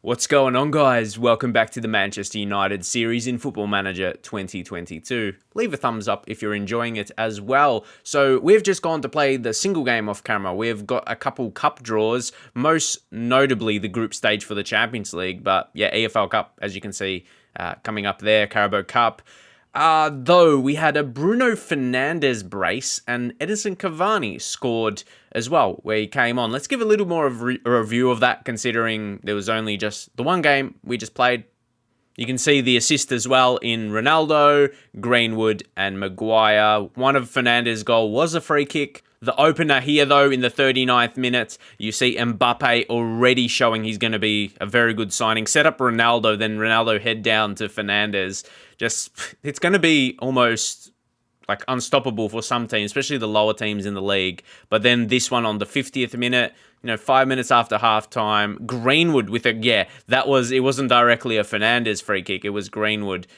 What's going on, guys? Welcome back to the Manchester United series in Football Manager 2022. Leave a thumbs up if you're enjoying it as well. So we've just gone to play the single game off camera. We've got a couple cup draws, most notably the group stage for the Champions League. But yeah, EFL Cup, as you can see, coming up there, Carabao Cup. Though we had a Bruno Fernandes brace and Edison Cavani scored as well, where he came on. Let's give a little more of a review of that, considering there was only just the one game we just played. You can see the assist as well in Ronaldo, Greenwood, and Maguire. One of Fernandes' goal was a free kick. The opener here, though, in the 39th minute, you see Mbappe already showing he's going to be a very good signing. Set up Ronaldo, then Ronaldo head down to Fernandes. It's going to be almost like unstoppable for some teams, especially the lower teams in the league. But then this one on the 50th minute, 5 minutes after halftime, Greenwood with it wasn't directly a Fernandes free kick, it was Greenwood.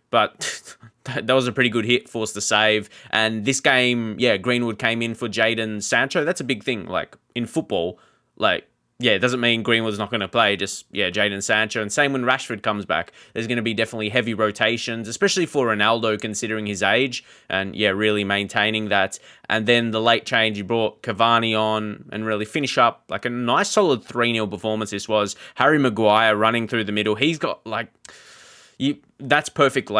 But that was a pretty good hit, forced to save. And this game, Greenwood came in for Jadon Sancho. That's a big thing, in football. It doesn't mean Greenwood's not going to play, Jadon Sancho. And same when Rashford comes back. There's going to be definitely heavy rotations, especially for Ronaldo, considering his age. And, really maintaining that. And then the late change, he brought Cavani on and really finish up. A nice solid 3-0 performance this was. Harry Maguire running through the middle. He's got, that's perfect,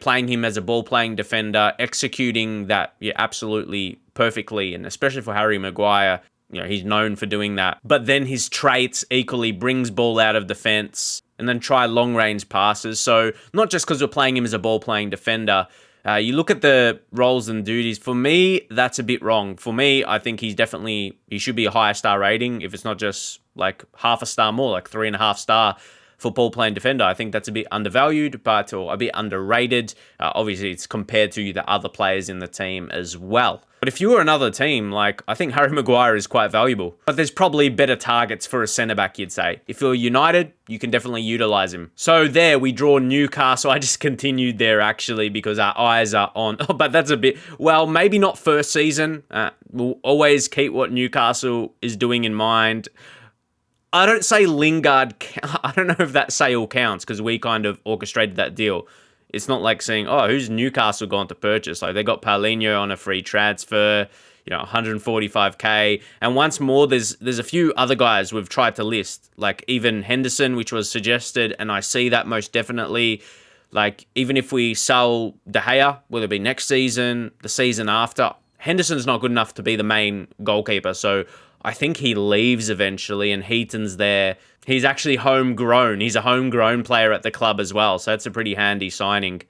playing him as a ball-playing defender, executing that, absolutely perfectly. And especially for Harry Maguire, he's known for doing that. But then his traits equally brings ball out of defense and then try long-range passes. So not just because we're playing him as a ball-playing defender. You look at the roles and duties. For me, that's a bit wrong. For me, I think he should be a higher star rating. If it's not just half a star more, 3.5 star for ball-playing defender. I think that's a bit undervalued, or a bit underrated. Obviously, it's compared to the other players in the team as well. But if you were another team, I think Harry Maguire is quite valuable. But there's probably better targets for a centre-back, you'd say. If you're United, you can definitely utilise him. So there, we draw Newcastle. I just continued there, actually, because our eyes are on... Oh, but that's a bit... Well, maybe not first season. We'll always keep what Newcastle is doing in mind. I don't say Lingard... I don't know if that sale counts, because we kind of orchestrated that deal. It's not like saying, who's Newcastle gone to purchase? They got Paulinho on a free transfer, 145k. And once more, there's a few other guys we've tried to list, even Henderson, which was suggested, and I see that most definitely. Even if we sell De Gea, whether it be next season, the season after, Henderson's not good enough to be the main goalkeeper, so I think he leaves eventually, and Heaton's there. He's actually homegrown. He's a homegrown player at the club as well, so that's a pretty handy signing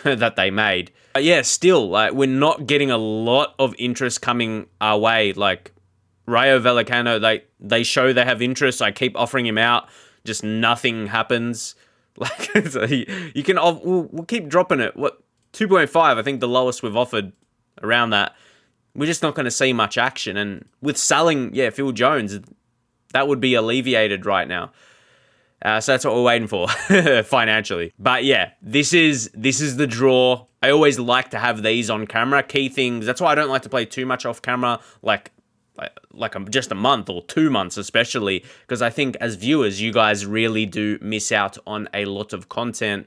that they made. But still, we're not getting a lot of interest coming our way. Rayo Vallecano, they show they have interest. I keep offering him out, just nothing happens. You can, we'll keep dropping it. 2.5? I think the lowest we've offered around that. We're just not going to see much action. And with selling, Phil Jones, that would be alleviated right now. So that's what we're waiting for financially. But this is the draw. I always like to have these on camera. Key things. That's why I don't like to play too much off camera, just a month or 2 months especially, because I think as viewers, you guys really do miss out on a lot of content.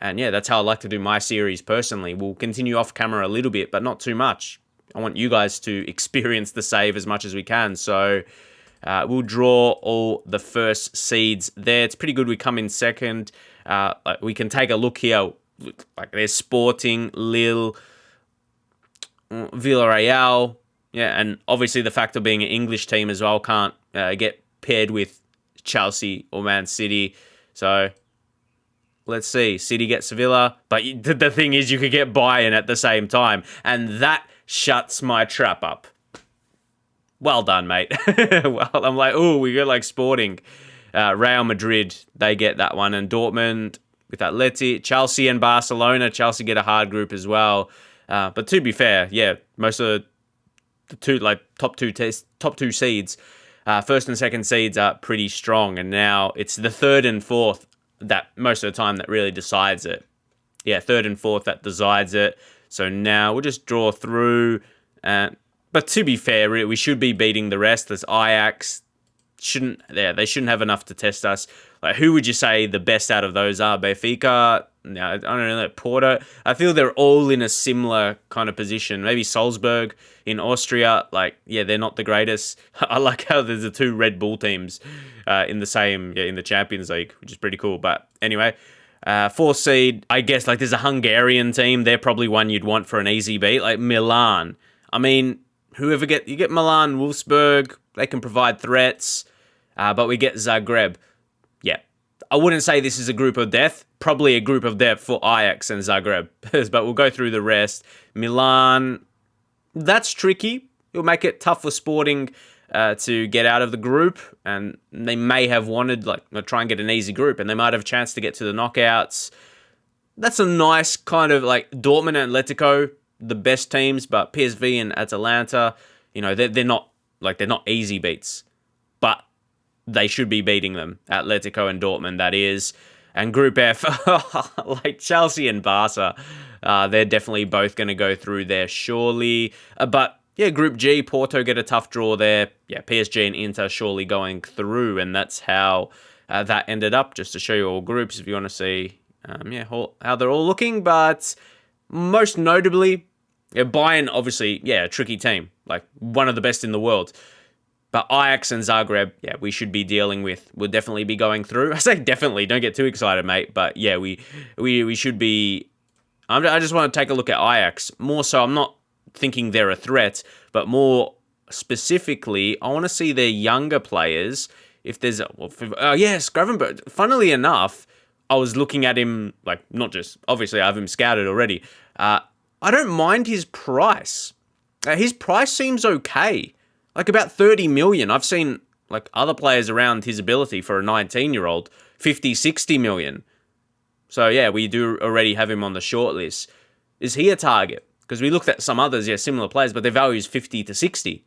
And that's how I like to do my series personally. We'll continue off camera a little bit, but not too much. I want you guys to experience the save as much as we can. So we'll draw all the first seeds there. It's pretty good we come in second. We can take a look here. There's Sporting, Lille, Villarreal. And obviously the fact of being an English team as well can't get paired with Chelsea or Man City. So let's see. City get Sevilla. But the thing is, you could get Bayern at the same time. And that shuts my trap up. Well done, mate. Well, I'm we got Sporting. Real Madrid, they get that one. And Dortmund with Atleti. Chelsea and Barcelona. Chelsea get a hard group as well. But to be fair, most of the top two seeds, first and second seeds are pretty strong. And now it's the third and fourth that most of the time that really decides it. Third and fourth that decides it. So now we'll just draw through. But to be fair, we should be beating the rest. There's Ajax, they shouldn't have enough to test us. Like, who would you say the best out of those are? Benfica? No, I don't know. Porto? I feel they're all in a similar kind of position. Maybe Salzburg in Austria. Like, yeah, they're not the greatest. I like how there's the two Red Bull teams in the Champions League, which is pretty cool. But anyway, 4th seed, I guess, like, there's a Hungarian team. They're probably one you'd want for an easy beat. Like Milan. I mean, you get Milan, Wolfsburg, they can provide threats. But we get Zagreb. Yeah. I wouldn't say this is a group of death. Probably a group of death for Ajax and Zagreb. But we'll go through the rest. Milan, that's tricky. It'll make it tough for Sporting to get out of the group. And they may have wanted, try and get an easy group. And they might have a chance to get to the knockouts. That's a nice kind of, Dortmund and Atletico, the best teams. But PSV and Atalanta, they're not easy beats. But they should be beating them. Atletico and Dortmund, that is. And Group F, like Chelsea and Barca, they're definitely both going to go through there, surely. But, yeah, Group G, Porto get a tough draw there. Yeah, PSG and Inter surely going through. And that's how that ended up, just to show you all groups if you want to see how they're all looking. But most notably, Bayern, obviously, a tricky team. Like, one of the best in the world. But Ajax and Zagreb, we should be dealing with. We'll definitely be going through. I say definitely. Don't get too excited, mate. But yeah, we should be. I just want to take a look at Ajax. More so, I'm not thinking they're a threat, but more specifically, I want to see their younger players. If there's Gravenberch. Funnily enough, I was looking at him, not just, obviously I have him scouted already. I don't mind his price. His price seems okay. About 30 million. I've seen other players around his ability for a 19-year-old, 50, 60 million. So yeah, we do already have him on the shortlist. Is he a target? Because we looked at some others, similar players, but their value is 50 to 60.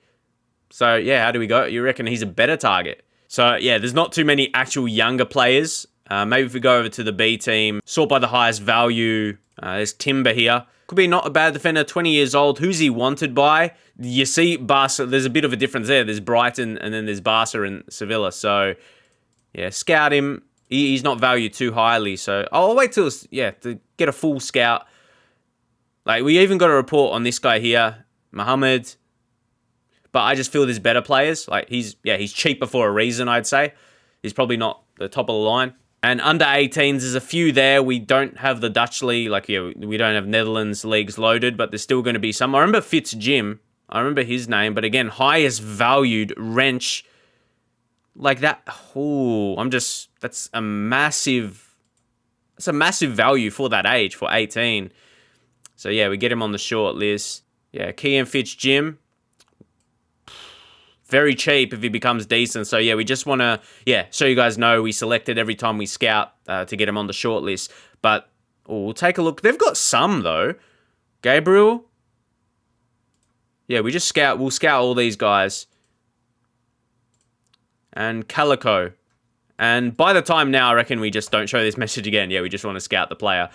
So yeah, how do we go? You reckon he's a better target? So yeah, there's not too many actual younger players. Maybe if we go over to the B team, sort by the highest value, there's Timber here. Could be not a bad defender, 20 years old. Who's he wanted by? You see Barca, there's a bit of a difference there. There's Brighton and then there's Barca and Sevilla. So, yeah, scout him. He's not valued too highly. So, I'll wait till, to get a full scout. We even got a report on this guy here, Mohamed. But I just feel there's better players. He's cheaper for a reason, I'd say. He's probably not the top of the line. And under 18s, there's a few there. We don't have the Dutch league. We don't have Netherlands leagues loaded, but there's still going to be some. I remember Jim. I remember his name. But again, highest valued wrench. That. Oh, that's a massive value for that age, for 18. So yeah, we get him on the short list. Yeah, Kian Fitch Jim. Very cheap if he becomes decent. So, yeah, we just want to, so you guys know we selected every time we scout to get him on the short list. But we'll take a look. They've got some, though. Gabriel. Yeah, we'll scout all these guys. And Calico. And by the time now, I reckon we just don't show this message again. Yeah, we just want to scout the player.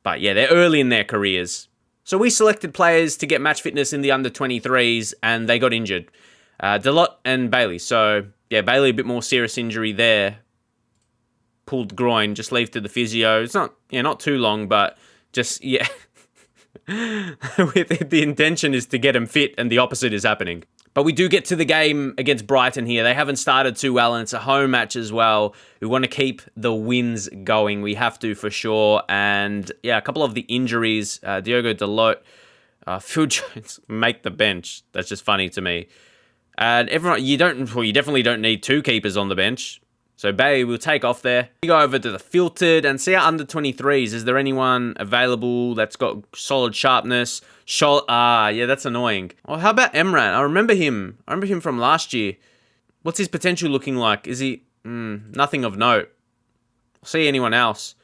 But, yeah, they're early in their careers. So we selected players to get match fitness in the under-23s, and they got injured. Delot and Bailey. So, yeah, Bailey, a bit more serious injury there. Pulled groin, just leave to the physio. It's not too long, but just, the intention is to get him fit, and the opposite is happening. But we do get to the game against Brighton here. They haven't started too well, and it's a home match as well. We want to keep the wins going. We have to for sure. And a couple of the injuries. Diogo Dalot, Phil Jones make the bench. That's just funny to me. And everyone, you definitely don't need two keepers on the bench. So Bailey will take off there. We go over to the filtered and see our under 23s. Is there anyone available that's got solid sharpness? That's annoying. Oh, how about Emran? I remember him from last year. What's his potential looking like? Is he nothing of note? See anyone else?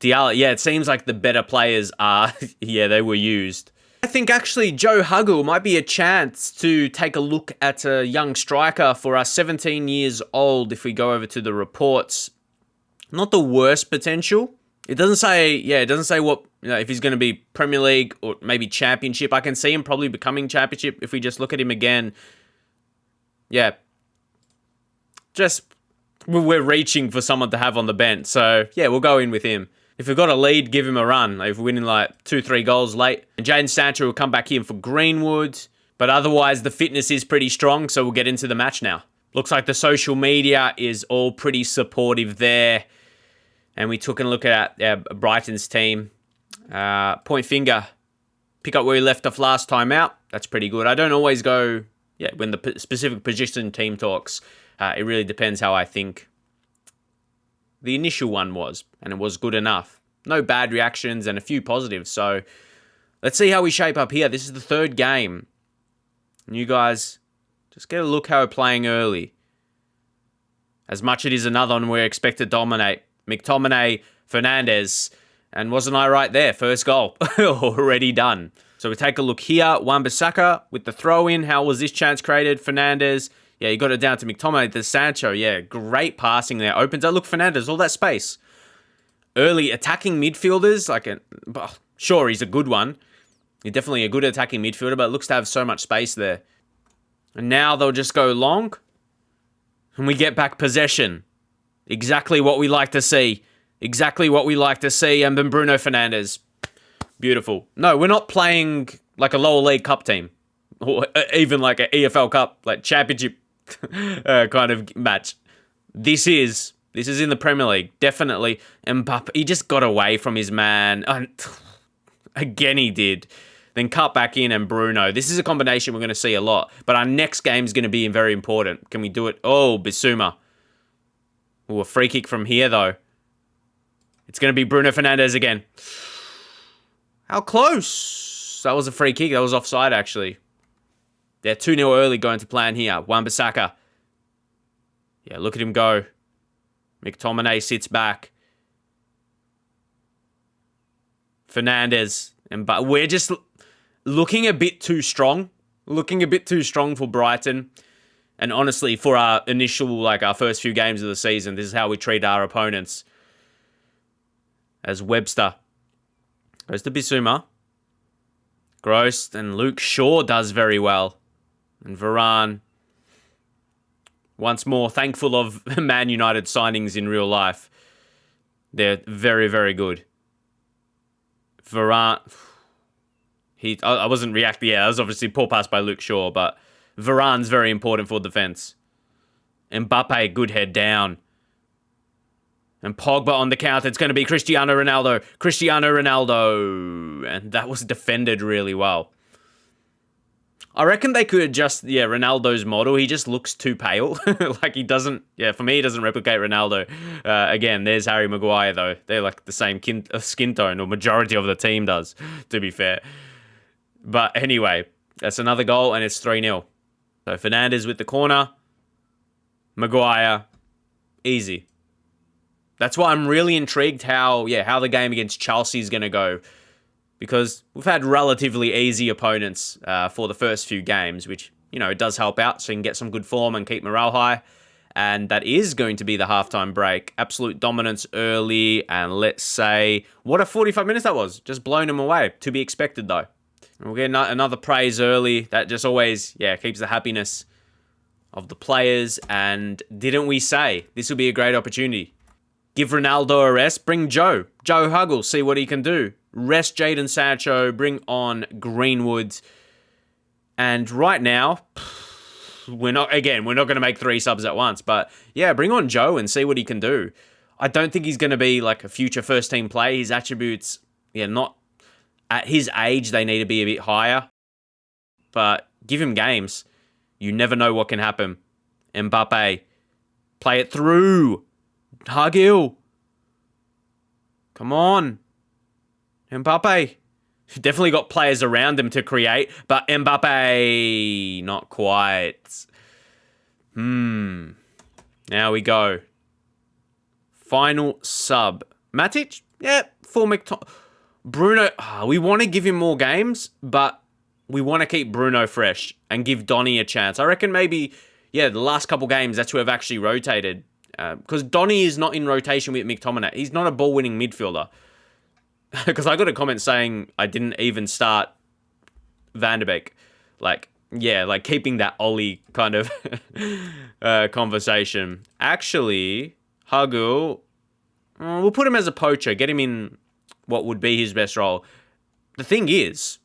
Diallo. Yeah, it seems like the better players are. They were used. I think actually Joe Huggle might be a chance to take a look at a young striker for us, 17 years old, if we go over to the reports. Not the worst potential. It doesn't say what, if he's going to be Premier League or maybe Championship. I can see him probably becoming Championship if we just look at him again. Yeah, we're reaching for someone to have on the bench. So, yeah, we'll go in with him. If we've got a lead, give him a run. If we're winning like 2-3 goals late. And Jadon Sancho will come back in for Greenwood. But otherwise, the fitness is pretty strong, so we'll get into the match now. Looks like the social media is all pretty supportive there. And we took a look at Brighton's team. Point finger. Pick up where we left off last time out. That's pretty good. I don't always go when the specific position team talks. It really depends how I think the initial one was. And it was good enough. No bad reactions and a few positives. So let's see how we shape up here. This is the third game. And you guys, just get a look how we're playing early. As much it is another one we're expected to dominate. McTominay, Fernandes, and wasn't I right there? First goal, already done. So we take a look here. Wan-Bissaka with the throw-in. How was this chance created? Fernandes, yeah, you got it down to McTominay, to Sancho. Yeah, great passing there. Opens up. Look, Fernandes, all that space. Early attacking midfielders, sure, he's a good one. He's definitely a good attacking midfielder, but looks to have so much space there. And now they'll just go long. And we get back possession. Exactly what we like to see. Exactly what we like to see. And then Bruno Fernandes. Beautiful. No, we're not playing like a lower league cup team. Or even like an EFL Cup, like championship kind of match. This is in the Premier League. Definitely. Mbappe, he just got away from his man. Again, he did. Then cut back in and Bruno. This is a combination we're going to see a lot. But our next game is going to be very important. Can we do it? Oh, Bissouma. Oh, a free kick from here, though. It's going to be Bruno Fernandes again. How close? That was a free kick. That was offside, actually. Yeah, 2-0 early going to plan here. Wan-Bissaka. Yeah, look at him go. McTominay sits back. Fernandes. But we're just looking a bit too strong. Looking a bit too strong for Brighton. And honestly, for our initial, our first few games of the season, this is how we treat our opponents. As Webster goes to Bissouma. Gross. And Luke Shaw does very well. And Varane. Once more, thankful of Man United signings in real life. They're very, very good. Varane. I wasn't reacting. Yeah, that was obviously poor pass by Luke Shaw, but Varane's very important for defense. Mbappe, good head down. And Pogba on the counter. It's going to be Cristiano Ronaldo. And that was defended really well. I reckon they could adjust, Ronaldo's model. He just looks too pale. For me, he doesn't replicate Ronaldo. Again, there's Harry Maguire, though. They're like the same skin tone, or majority of the team does, to be fair. But anyway, that's another goal, and it's 3-0. So Fernandes with the corner. Maguire. Easy. That's why I'm really intrigued how the game against Chelsea is going to go. Because we've had relatively easy opponents for the first few games, which, it does help out so you can get some good form and keep morale high. And that is going to be the halftime break. Absolute dominance early, and let's say, what a 45 minutes that was. Just blown them away. To be expected, though. And we'll get another praise early. That just always, keeps the happiness of the players. And didn't we say this will be a great opportunity? Give Ronaldo a rest. Bring Joe Huggle. See what he can do. Rest Jadon Sancho. Bring on Greenwood. And right now, we're not going to make 3 subs at once. But bring on Joe and see what he can do. I don't think he's going to be like a future first team player. His attributes, not at his age, they need to be a bit higher. But give him games. You never know what can happen. Mbappe. Play it through. Huggill. Come on. Mbappe. Definitely got players around him to create, but Mbappe, not quite. Now we go. Final sub. Matic? For McTominay. Bruno, we want to give him more games, but we want to keep Bruno fresh and give Donny a chance. I reckon maybe, the last couple games, that's who have actually rotated. Because Donny is not in rotation with McTominay. He's not a ball-winning midfielder. Because I got a comment saying I didn't even start Van de Beek. Yeah, like keeping that Ollie kind of conversation. Actually, Hagel, we'll put him as a poacher, get him in what would be his best role. The thing is,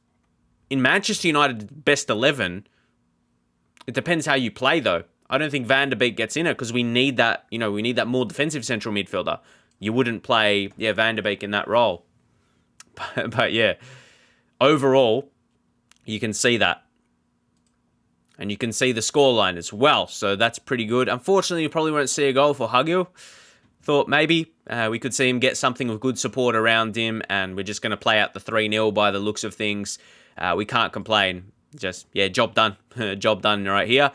in Manchester United best 11, it depends how you play though. I don't think Van der Beek gets in it because we need that, we need that more defensive central midfielder. You wouldn't play, Van der Beek in that role. But yeah, overall, you can see that. And you can see the scoreline as well. So that's pretty good. Unfortunately, you probably won't see a goal for Hagel. Thought maybe we could see him get something with good support around him. And we're just going to play out the 3-0 by the looks of things. We can't complain. Just, job done. Job done right here.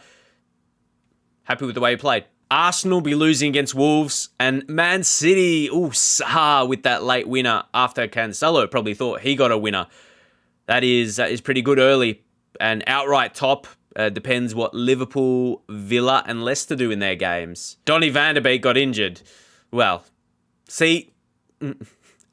Happy with the way he played. Arsenal be losing against Wolves. And Man City, Saha with that late winner after Cancelo probably thought he got a winner. That is pretty good early. And outright top. Depends what Liverpool, Villa, and Leicester do in their games. Donny van der Beek got injured. Well, see,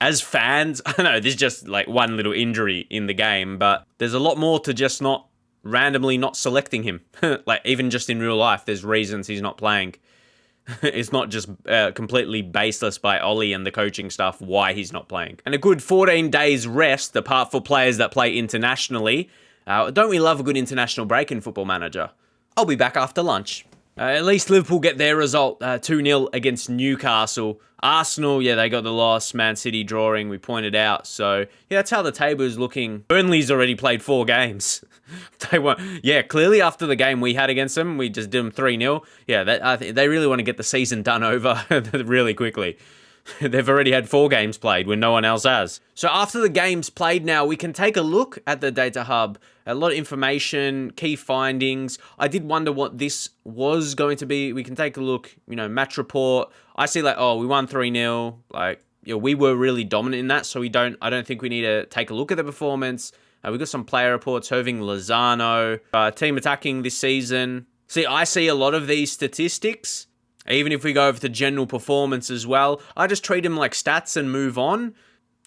as fans, I know there's just like one little injury in the game, but there's a lot more to just not randomly not selecting him. Like even just in real life, there's reasons he's not playing. It's not just completely baseless by Ollie and the coaching staff why he's not playing. And a good 14 days rest, apart for players that play internationally. Don't we love a good international break in Football Manager? I'll be back after lunch. At least Liverpool get their result, 2-0 against Newcastle. Arsenal, they got the loss. Man City drawing, we pointed out. So, that's how the table is looking. Burnley's already played 4 games. They won. Clearly after the game we had against them, we just did them 3-0. I think they really want to get the season done over really quickly. They've already had 4 games played when no one else has. So after the games played now, we can take a look at the data hub. A lot of information, key findings. I did wonder what this was going to be. We can take a look, match report. I see we won 3-0. We were really dominant in that. So I don't think we need to take a look at the performance. We got some player reports. Irving Lozano, team attacking this season. See, I see a lot of these statistics. Even if we go over to general performance as well, I just treat them like stats and move on.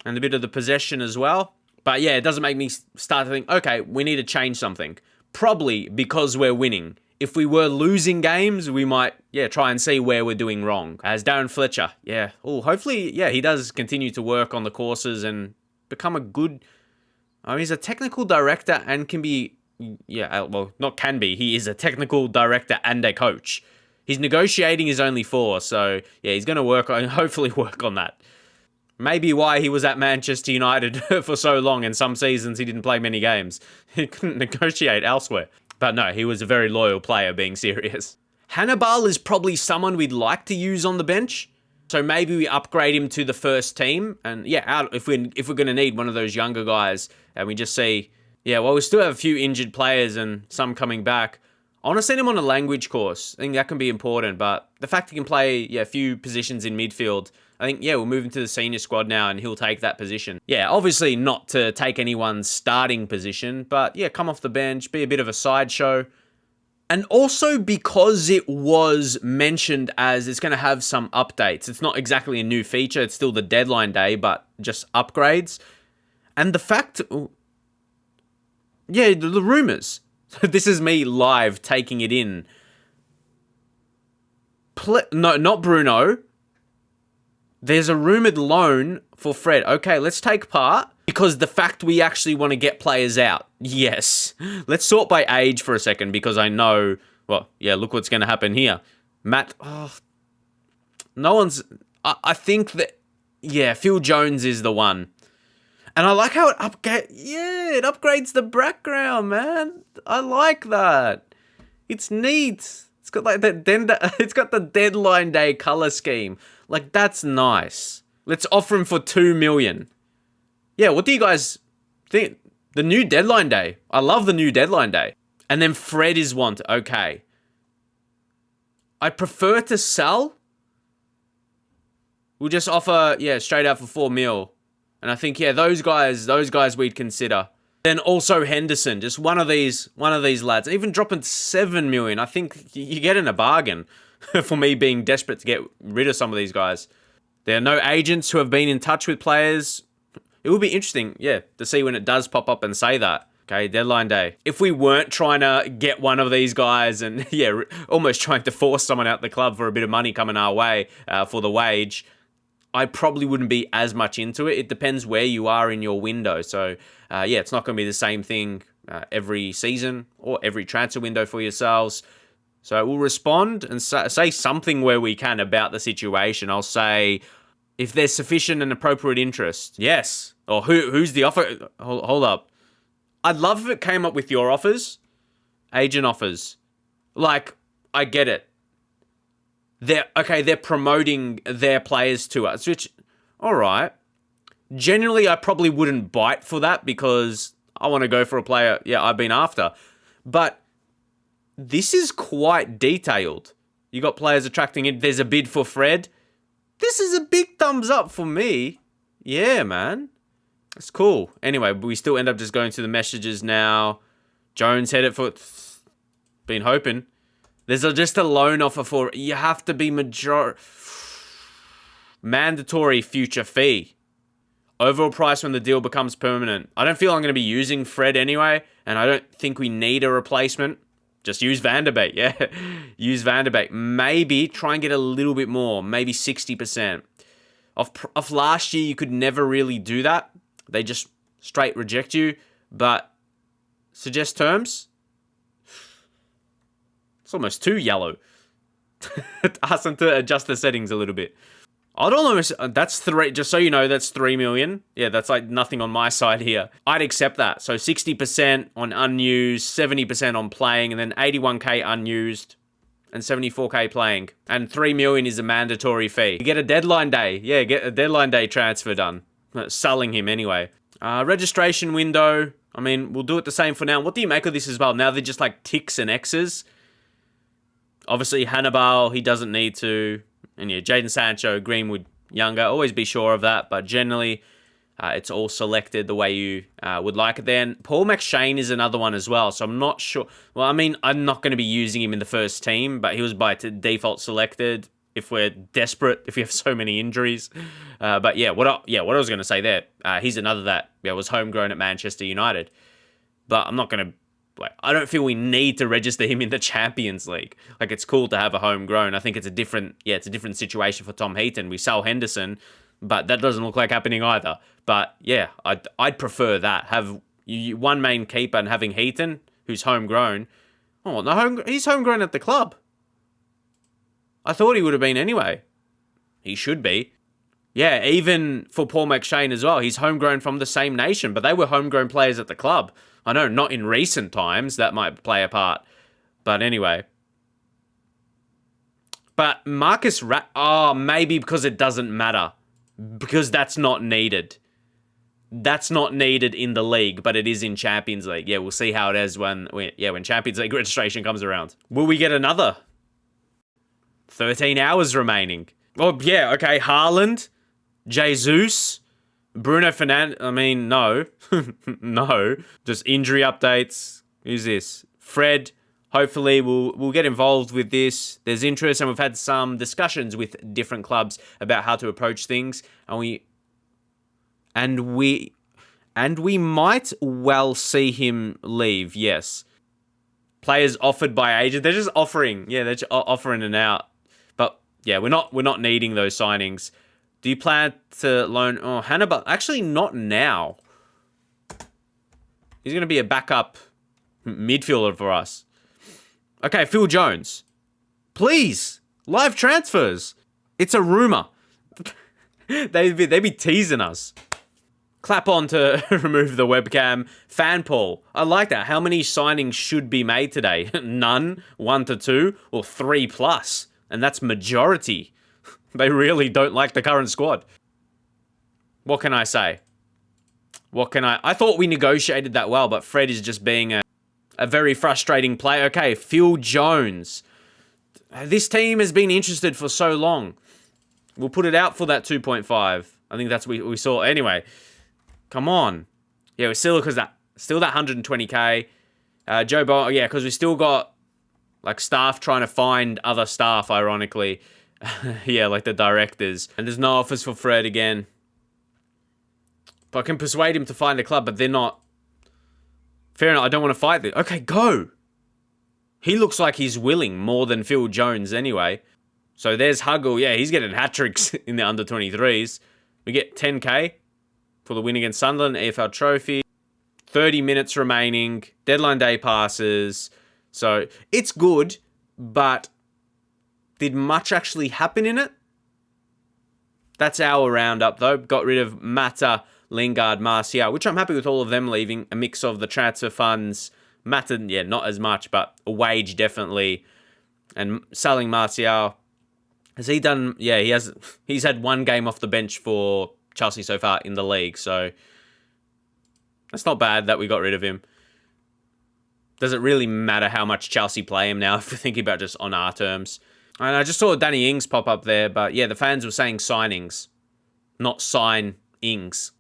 And a bit of the possession as well. But it doesn't make me start to think, okay, we need to change something. Probably because we're winning. If we were losing games, we might, try and see where we're doing wrong. As Darren Fletcher, hopefully, he does continue to work on the courses and become a good... he's a technical director and can be, not can be. He is a technical director and a coach. His negotiating is only 4, so he's going to hopefully work on that. Maybe why he was at Manchester United for so long, and some seasons he didn't play many games. He couldn't negotiate elsewhere. But no, he was a very loyal player, being serious. Hannibal is probably someone we'd like to use on the bench. So maybe we upgrade him to the first team. And if we're going to need one of those younger guys, and we just see, we still have a few injured players and some coming back. I want to send him on a language course. I think that can be important, but the fact he can play a few positions in midfield, I think, we'll move him to the senior squad now and he'll take that position. Obviously not to take anyone's starting position, but come off the bench, be a bit of a sideshow. And also because it was mentioned as it's going to have some updates. It's not exactly a new feature. It's still the deadline day, but just upgrades. And the fact... the rumours. This is me live taking it in. No, not Bruno. There's a rumoured loan for Fred. Okay, let's take part. Because the fact we actually want to get players out. Yes. Let's sort by age for a second because I know... look what's going to happen here. Matt... no one's... I think that... Phil Jones is the one. And I like how it upgrades the background, man. I like that. It's neat. It's got the deadline day color scheme. That's nice. Let's offer him for 2 million. What do you guys think? The new deadline day. I love the new deadline day. And then Fred is one. Okay. I prefer to sell. We'll just offer, straight out for 4 mil. And I think, those guys we'd consider. Then also Henderson, just one of these lads. Even dropping 7 million, I think you're getting a bargain for me being desperate to get rid of some of these guys. There are no agents who have been in touch with players. It will be interesting, to see when it does pop up and say that. Okay, deadline day. If we weren't trying to get one of these guys and, yeah, almost trying to force someone out the club for a bit of money coming our way for the wage, I probably wouldn't be as much into it. It depends where you are in your window. So, yeah, it's not going to be the same thing every season or every transfer window for yourselves. So we'll respond and say something where we can about the situation. I'll say, if there's sufficient and appropriate interest, yes. Or who's the offer? Hold up. I'd love if it came up with your offers, agent offers. Like, I get it. They're promoting their players to us, which, all right. Generally, I probably wouldn't bite for that because I want to go for a player, I've been after. But this is quite detailed. You got players attracting it. There's a bid for Fred. This is a big thumbs up for me. Yeah, man. It's cool. Anyway, we still end up just going to the messages now. Jones headed for... Been hoping. There's just a loan offer for... You have to be mandatory future fee. Overall price when the deal becomes permanent. I don't feel I'm going to be using Fred anyway, and I don't think we need a replacement. Just use Van der Beek, yeah. Use Van der Beek. Maybe try and get a little bit more. Maybe 60%. Off last year, you could never really do that. They just straight reject you. But suggest terms? It's almost too yellow. Ask them to adjust the settings a little bit. I'd almost... That's 3... Just so you know, that's 3 million. Yeah, that's like nothing on my side here. I'd accept that. So 60% on unused, 70% on playing, and then 81k unused, and 74k playing. And 3 million is a mandatory fee. You get a deadline day. Yeah, get a deadline day transfer done. Selling him anyway. Registration window. I mean, we'll do it the same for now. What do you make of this as well? Now they're just like ticks and X's. Obviously, Hannibal, he doesn't need to. And yeah, Jadon Sancho, Greenwood, Younger. Always be sure of that. But generally, it's all selected the way you would like it. Then Paul McShane is another one as well. So I'm not sure. Well, I mean, I'm not going to be using him in the first team. But he was by default selected. If we're desperate, if we have so many injuries. But yeah, what I was going to say there, he's another that was homegrown at Manchester United. But I'm not going to, I don't feel we need to register him in the Champions League. Like, it's cool to have a homegrown. I think it's a different situation for Tom Heaton. We sell Henderson, but that doesn't look like happening either. But yeah, I'd prefer that. Have one main keeper and having Heaton, who's homegrown. Oh, no, he's homegrown at the club. I thought he would have been anyway. He should be. Yeah, even for Paul McShane as well. He's homegrown from the same nation, but they were homegrown players at the club. I know, not in recent times. That might play a part. But anyway. But Marcus maybe because it doesn't matter. Because that's not needed. That's not needed in the league, but it is in Champions League. Yeah, we'll see how it is when Champions League registration comes around. Will we get another? 13 hours remaining. Oh, yeah, okay. Haaland, Jesus, Bruno Fernandes. I mean, no. No. Just injury updates. Who's this? Fred. Hopefully, we'll get involved with this. There's interest, and we've had some discussions with different clubs about how to approach things. And we might well see him leave, yes. Players offered by agents. They're just offering. Yeah, they're just offering it out. Yeah, we're not needing those signings. Do you plan to loan... Oh, Hannibal... Actually, not now. He's going to be a backup midfielder for us. Okay, Phil Jones. Please. Live transfers. It's a rumour. They'd be teasing us. Clap on to remove the webcam. Fan poll. I like that. How many signings should be made today? None? 1 to 2? Or 3+? And that's majority. They really don't like the current squad. What can I say? I thought we negotiated that well, but Fred is just being a very frustrating player. Okay, Phil Jones. This team has been interested for so long. We'll put it out for that 2.5. I think that's what we saw. Anyway, come on. Yeah, we're still that 120k. Joe Bowen, yeah, because we still got like staff trying to find other staff, ironically. Yeah, like the directors. And there's no offers for Fred again. But I can persuade him to find a club, but they're not Fair enough, I don't want to fight this. Okay, go. He looks like he's willing more than Phil Jones anyway. So there's Huggle. Yeah, he's getting hat-tricks in the under-23s. We get 10k for the win against Sunderland, AFL Trophy. 30 minutes remaining. Deadline day passes. So it's good, but did much actually happen in it? That's our roundup, though. Got rid of Mata, Lingard, Martial, which I'm happy with all of them leaving. A mix of the transfer funds. Mata, yeah, not as much, but a wage definitely. And selling Martial. Has he done... Yeah, he's had one game off the bench for Chelsea so far in the league, so that's not bad that we got rid of him. Does it really matter how much Chelsea play him now if we're thinking about just on our terms? And I just saw Danny Ings pop up there, but yeah, the fans were saying signings, not sign Ings.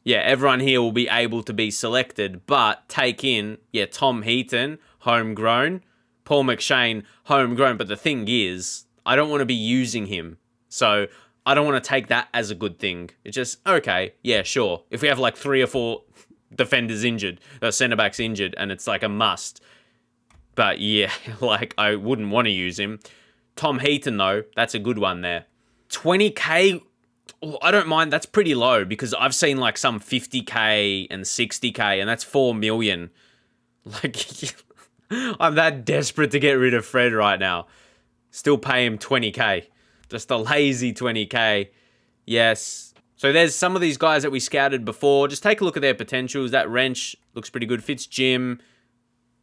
Yeah, everyone here will be able to be selected, but take in, yeah, Tom Heaton, homegrown, Paul McShane, homegrown. But the thing is, I don't want to be using him. So I don't want to take that as a good thing. It's just, okay, yeah, sure. If we have like 3 or 4 defenders injured, centre-backs injured, and it's like a must. But yeah, like I wouldn't want to use him. Tom Heaton, though, that's a good one there. 20k, I don't mind. That's pretty low because I've seen like some 50k and 60k, and that's 4 million. Like, I'm that desperate to get rid of Fred right now. Still pay him 20k. Just a lazy 20k. Yes. So there's some of these guys that we scouted before. Just take a look at their potentials. That Wrench looks pretty good. Fitz Jim,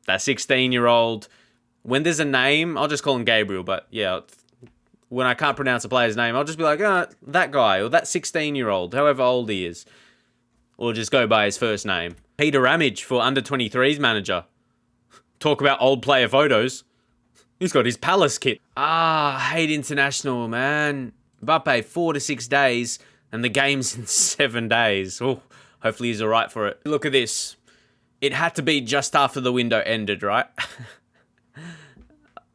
that 16-year-old. When there's a name, I'll just call him Gabriel. But yeah, when I can't pronounce a player's name, I'll just be like, that guy or that 16-year-old, however old he is. Or just go by his first name. Peter Ramage for under-23s manager. Talk about old player photos. He's got his Palace kit. Hate international, man. Mbappe, 4 to 6 days, and the game's in 7 days. Oh, hopefully he's all right for it. Look at this. It had to be just after the window ended, right?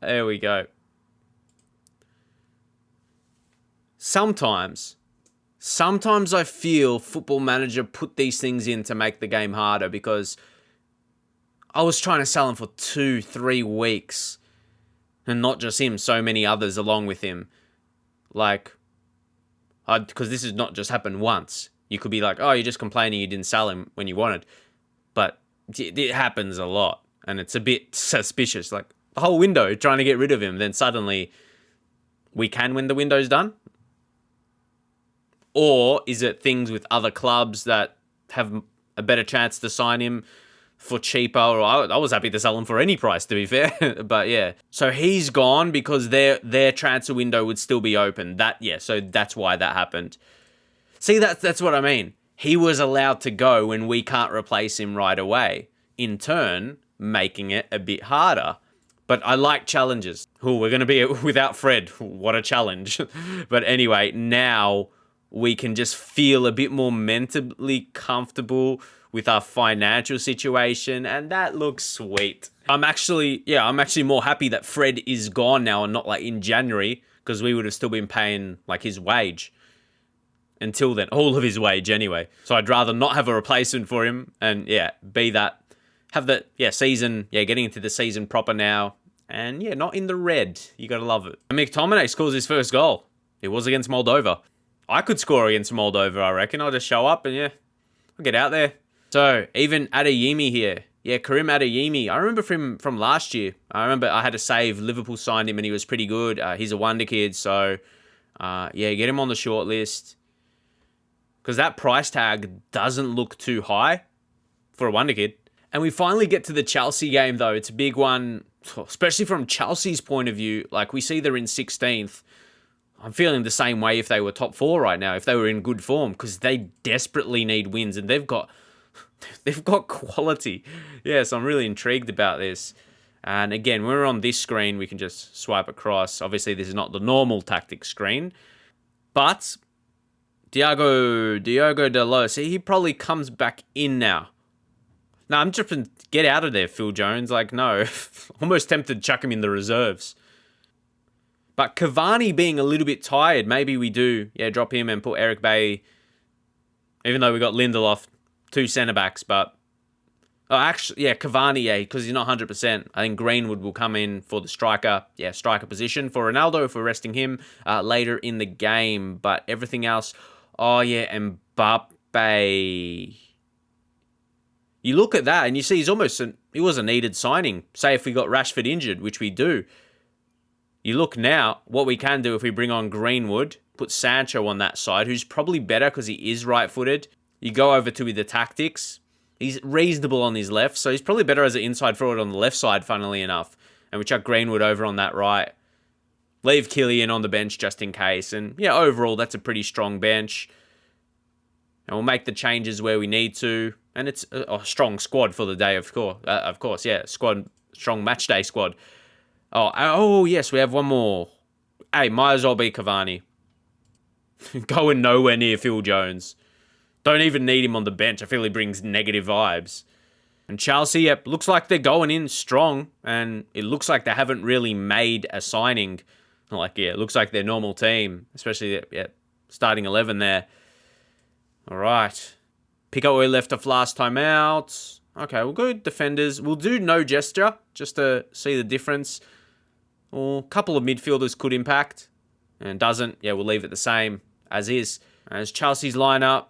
There we go. Sometimes I feel Football Manager put these things in to make the game harder because I was trying to sell him for 2-3 weeks. And not just him, so many others along with him. Like, because this has not just happened once. You could be like, oh, you're just complaining you didn't sell him when you wanted. But it happens a lot. And it's a bit suspicious. Like, the whole window, trying to get rid of him. Then suddenly, we can when the window's done? Or is it things with other clubs that have a better chance to sign him for cheaper? Or I was happy to sell him for any price, to be fair. But yeah. So he's gone because their transfer window would still be open. So that's why that happened. See, that's what I mean. He was allowed to go when we can't replace him right away. In turn, making it a bit harder. But I like challenges. We're going to be without Fred. What a challenge. But anyway, now we can just feel a bit more mentally comfortable with our financial situation, and that looks sweet. I'm actually more happy that Fred is gone now and not like in January, because we would have still been paying like his wage until then, all of his wage anyway. So I'd rather not have a replacement for him and have the season, getting into the season proper now, and not in the red. You gotta love it. McTominay scores his first goal. It was against Moldova. I could score against Moldova, I reckon. I'll just show up and I'll get out there. So, even Adeyemi here. Yeah, Karim Adeyemi. I remember him from last year. I remember I had a save. Liverpool signed him and he was pretty good. He's a wonder kid. So, get him on the short list. Because that price tag doesn't look too high for a wonder kid. And we finally get to the Chelsea game, though. It's a big one, especially from Chelsea's point of view. Like, we see they're in 16th. I'm feeling the same way if they were top 4 right now, if they were in good form, because they desperately need wins and they've got quality. Yeah, so I'm really intrigued about this. And again, when we're on this screen, we can just swipe across. Obviously, this is not the normal tactics screen. But Diogo Dalot, see, he probably comes back in now. No, I'm just going to get out of there, Phil Jones. Like, no. Almost tempted to chuck him in the reserves. But Cavani being a little bit tired, maybe we do, drop him and put Eric Bailly. Even though we got Lindelof, 2 centre-backs, but Oh, actually, yeah, Cavani, yeah, because he's not 100%. I think Greenwood will come in for the striker position for Ronaldo if we're resting him later in the game. But everything else, oh yeah, Mbappe. You look at that and you see he was a needed signing. Say if we got Rashford injured, which we do. You look now, what we can do if we bring on Greenwood, put Sancho on that side, who's probably better because he is right-footed. You go over to the tactics. He's reasonable on his left, so he's probably better as an inside forward on the left side, funnily enough. And we chuck Greenwood over on that right. Leave Killian on the bench just in case. And yeah, overall, that's a pretty strong bench. And we'll make the changes where we need to. And it's a strong squad for the day, of course, yeah. Strong match day squad. Oh, yes, we have one more. Hey, might as well be Cavani. Going nowhere near Phil Jones. Don't even need him on the bench. I feel he brings negative vibes. And Chelsea, yep, looks like they're going in strong. And it looks like they haven't really made a signing. It looks like their normal team. Especially, starting 11 there. All right. Pick up where we left off last time out. Okay, we'll go defenders. We'll do no gesture, just to see the difference. Or a couple of midfielders could impact. And doesn't. Yeah, we'll leave it the same as is. As Chelsea's lineup.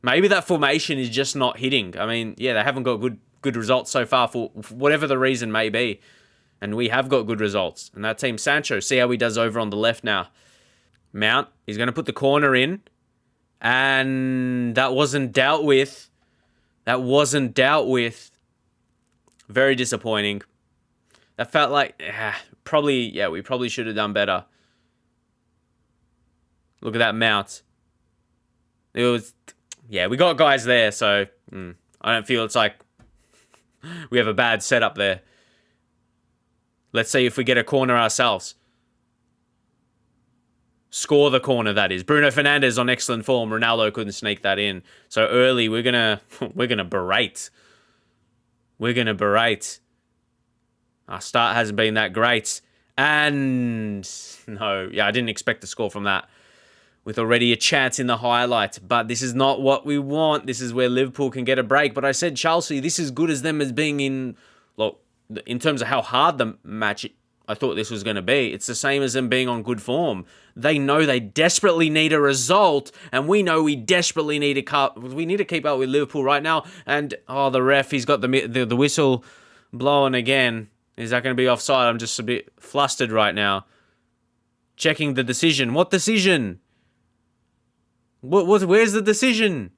Maybe that formation is just not hitting. I mean, yeah, they haven't got good results so far for whatever the reason may be. And we have got good results. And that team, Sancho, see how he does over on the left now. Mount, he's going to put the corner in. And that wasn't dealt with. Very disappointing. That felt like, we probably should have done better. Look at that Mount. It was, we got guys there, so I don't feel it's like we have a bad setup there. Let's see if we get a corner ourselves. Score the corner, that is. Bruno Fernandes on excellent form. Ronaldo couldn't sneak that in. So early, we're gonna berate. Our start hasn't been that great. And no, I didn't expect a score from that. With already a chance in the highlight. But this is not what we want. This is where Liverpool can get a break. But I said Chelsea, this is good as them as being in terms of how hard the match I thought this was going to be. It's the same as them being on good form. They know they desperately need a result, and we know we desperately need keep up with Liverpool right now. And the ref, he's got the whistle blowing again. Is that going to be offside? I'm just a bit flustered right now. Checking the decision. What decision? Where's the decision?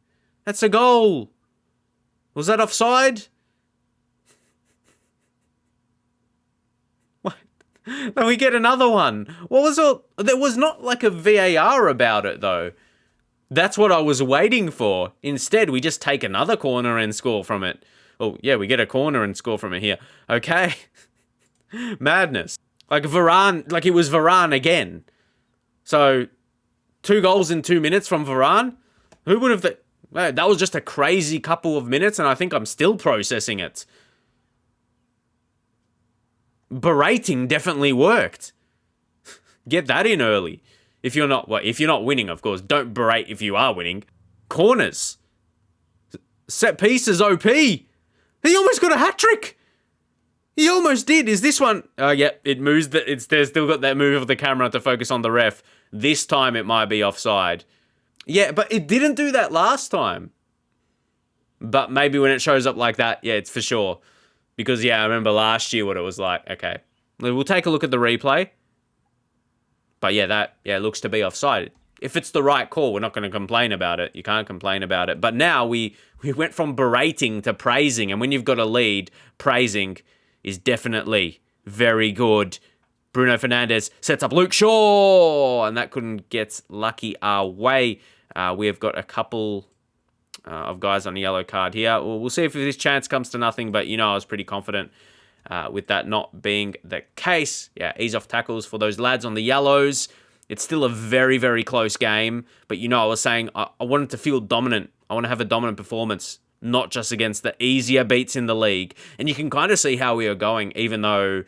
That's a goal. Was that offside? Then we get another one. What was all? There was not like a VAR about it, though. That's what I was waiting for. Instead, we just take another corner and score from it. Oh, yeah, we get a corner and score from it here. Okay. Madness. Like Varane, it was Varane again. So, 2 goals in 2 minutes from Varane? Who would have... That was just a crazy couple of minutes, and I think I'm still processing it. Berating definitely worked. Get that in early. If you're not winning, of course. Don't berate if you are winning. Corners. Set pieces OP. He almost got a hat-trick. He almost did. Is this one... it moves. There's still got that move of the camera to focus on the ref. This time it might be offside. Yeah, but it didn't do that last time. But maybe when it shows up like that, it's for sure. Because, I remember last year what it was like. Okay. We'll take a look at the replay. But, it looks to be offside. If it's the right call, we're not going to complain about it. You can't complain about it. But now we went from berating to praising. And when you've got a lead, praising is definitely very good. Bruno Fernandes sets up Luke Shaw. And that couldn't get lucky our way. We have got a couple... of guys on a yellow card here. We'll see if this chance comes to nothing, but I was pretty confident with that not being the case. Ease off tackles for those lads on the yellows. It's still a very, very close game, but I was saying I wanted to feel dominant. I want to have a dominant performance, not just against the easier beats in the league. And you can kind of see how we are going, even though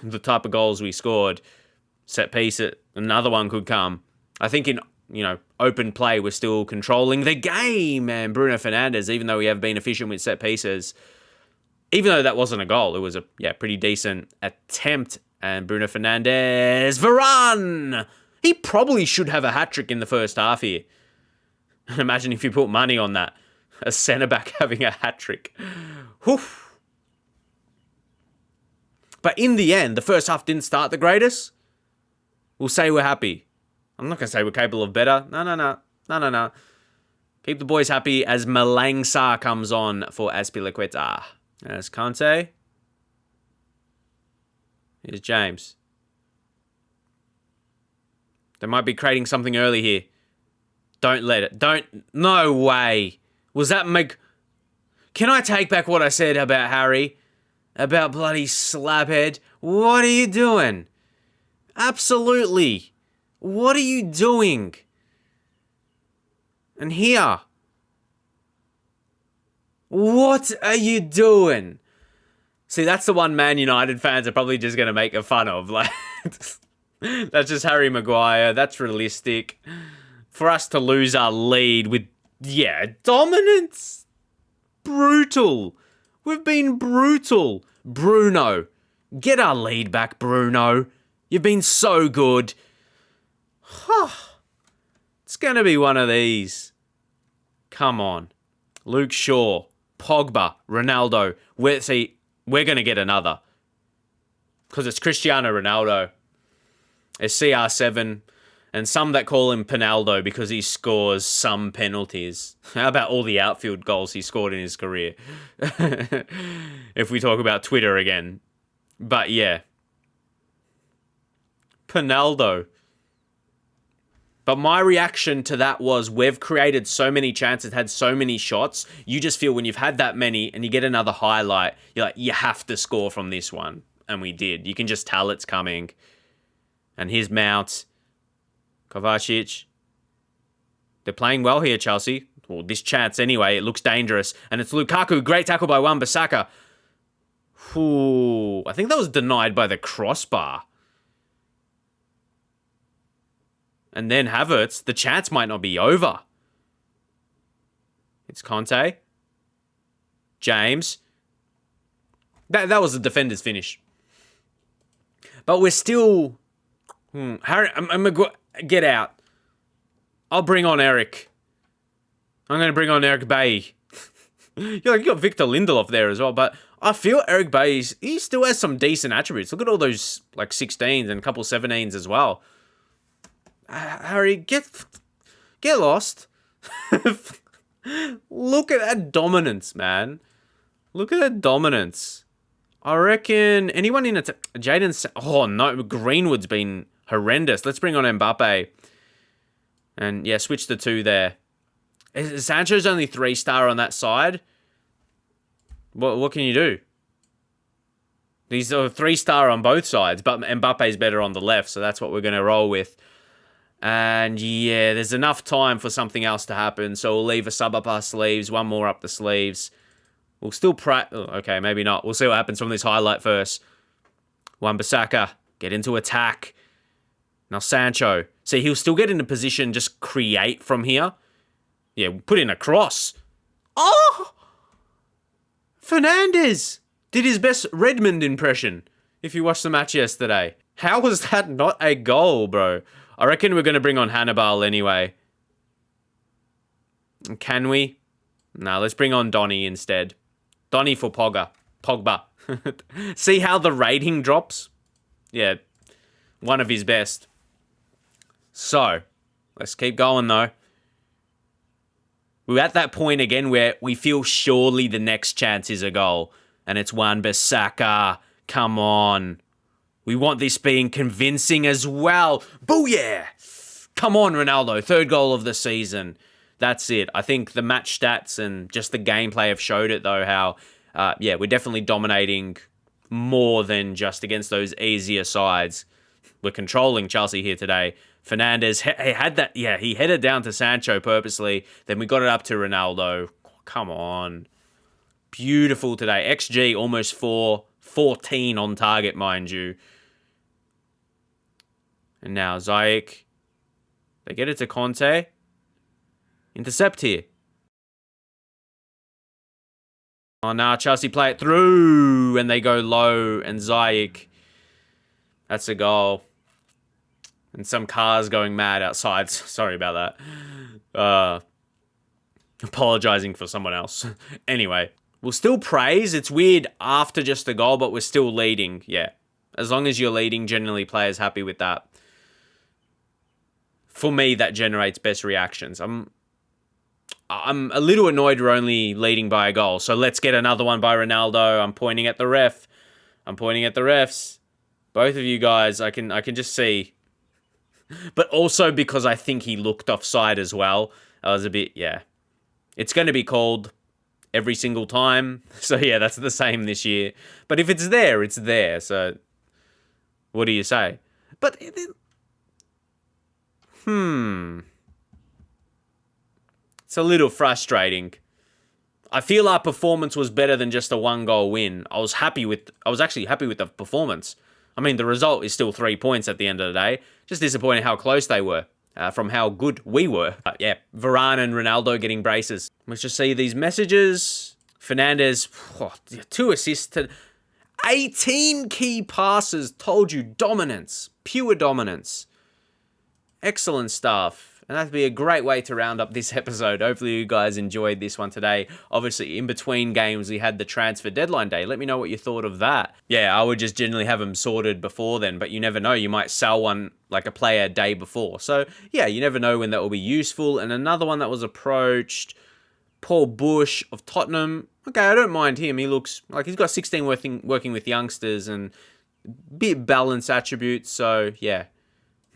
the type of goals we scored, set piece, another one could come. I think in open play. We're still controlling the game. And Bruno Fernandes, even though we have been efficient with set pieces, even though that wasn't a goal, it was a pretty decent attempt. And Bruno Fernandes, Varane! He probably should have a hat-trick in the first half here. Imagine if you put money on that. A centre-back having a hat-trick. Woof. But in the end, the first half didn't start the greatest. We'll say we're happy. I'm not going to say we're capable of better. No. Keep the boys happy as Malang Sarr comes on for Azpilicueta. There's Kante. Here's James. They might be creating something early here. Don't let it. No way. Was that Can I take back what I said about Harry? About bloody slaphead? What are you doing? Absolutely. What are you doing? And here. What are you doing? See, that's the one Man United fans are probably just going to make fun of. Like, that's just Harry Maguire. That's realistic. For us to lose our lead with, dominance. Brutal. We've been brutal. Bruno. Get our lead back, Bruno. You've been so good. It's going to be one of these. Come on. Luke Shaw. Pogba. Ronaldo. We're going to get another. Because it's Cristiano Ronaldo. It's CR7. And some that call him Penaldo because he scores some penalties. How about all the outfield goals he scored in his career? If we talk about Twitter again. But yeah. Penaldo. But my reaction to that was, we've created so many chances, had so many shots. You just feel when you've had that many and you get another highlight, you're like, you have to score from this one. And we did. You can just tell it's coming. And here's Mount. Kovacic. They're playing well here, Chelsea. Well, this chance anyway. It looks dangerous. And it's Lukaku. Great tackle by Wan-Bissaka. I think that was denied by the crossbar. And then Havertz, the chance might not be over. It's Conte. James. That was the defender's finish. But we're still... Harry, get out. I'll bring on Eric. I'm going to bring on Eric Bailly. You got Victor Lindelof there as well, but I feel Eric Bailly, he still has some decent attributes. Look at all those 16s and a couple 17s as well. Harry, get lost. Look at that dominance, man. Look at that dominance. I reckon anyone in Jaden... Oh, no. Greenwood's been horrendous. Let's bring on Mbappe. And, switch the two there. Sancho's only 3-star on that side. What can you do? He's a 3-star on both sides, but Mbappe's better on the left, so that's what we're going to roll with. And there's enough time for something else to happen, so we'll leave a sub up our sleeves, one more up the sleeves. We'll still okay, maybe not. We'll see what happens from this highlight first. Wan-Bissaka, get into attack. Now Sancho. See, he'll still get into position, just create from here. Yeah, put in a cross. Oh! Fernandes did his best Redmond impression, if you watched the match yesterday. How was that not a goal, bro? I reckon we're going to bring on Hannibal anyway. Can we? No, let's bring on Donny instead. Donny for Pogba. See how the rating drops? Yeah, one of his best. So, let's keep going though. We're at that point again where we feel surely the next chance is a goal. And it's Wan-Bissaka. Come on. We want this being convincing as well. Booyah! Come on, Ronaldo. 3rd goal of the season. That's it. I think the match stats and just the gameplay have showed it, though, how, we're definitely dominating more than just against those easier sides. We're controlling Chelsea here today. Fernandes had that. Yeah, he headed down to Sancho purposely. Then we got it up to Ronaldo. Come on. Beautiful today. XG almost 14 on target, mind you. And now Ziyech. They get it to Conte. Intercept here. Oh, nah, Chelsea play it through, and they go low, and Ziyech. That's a goal. And some cars going mad outside. Sorry about that. Apologizing for someone else. Anyway, we'll still praise. It's weird after just the goal, but we're still leading. Yeah. As long as you're leading, generally players happy with that. For me, that generates best reactions. I'm a little annoyed we're only leading by a goal. So let's get another one by Ronaldo. I'm pointing at the ref. I'm pointing at the refs. Both of you guys, I can just see. But also because I think he looked offside as well. I was a bit, yeah. It's going to be called every single time. So yeah, that's the same this year. But if it's there, it's there. So what do you say? But it's a little frustrating. I feel our performance was better than just a 1-goal win. I was actually happy with the performance. I mean, the result is still 3 points at the end of the day. Just disappointing how close they were from how good we were. Yeah, Varane and Ronaldo getting braces. Let's just see these messages. Fernandes, 2 assists. 18 key passes. Told you, dominance. Pure dominance. Excellent stuff. And that'd be a great way to round up this episode. Hopefully you guys enjoyed this one today. Obviously, in between games, we had the transfer deadline day. Let me know what you thought of that. Yeah, I would just generally have them sorted before then, but you never know. You might sell one, like a player, day before. So, yeah, you never know when that will be useful. And another one that was approached, Paul Bush of Tottenham. Okay, I don't mind him. He looks like he's got 16 working with youngsters and bit balanced attributes. So, yeah.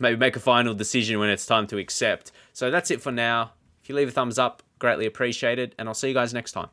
Maybe make a final decision when it's time to accept. So that's it for now. If you leave a thumbs up, greatly appreciated. And I'll see you guys next time.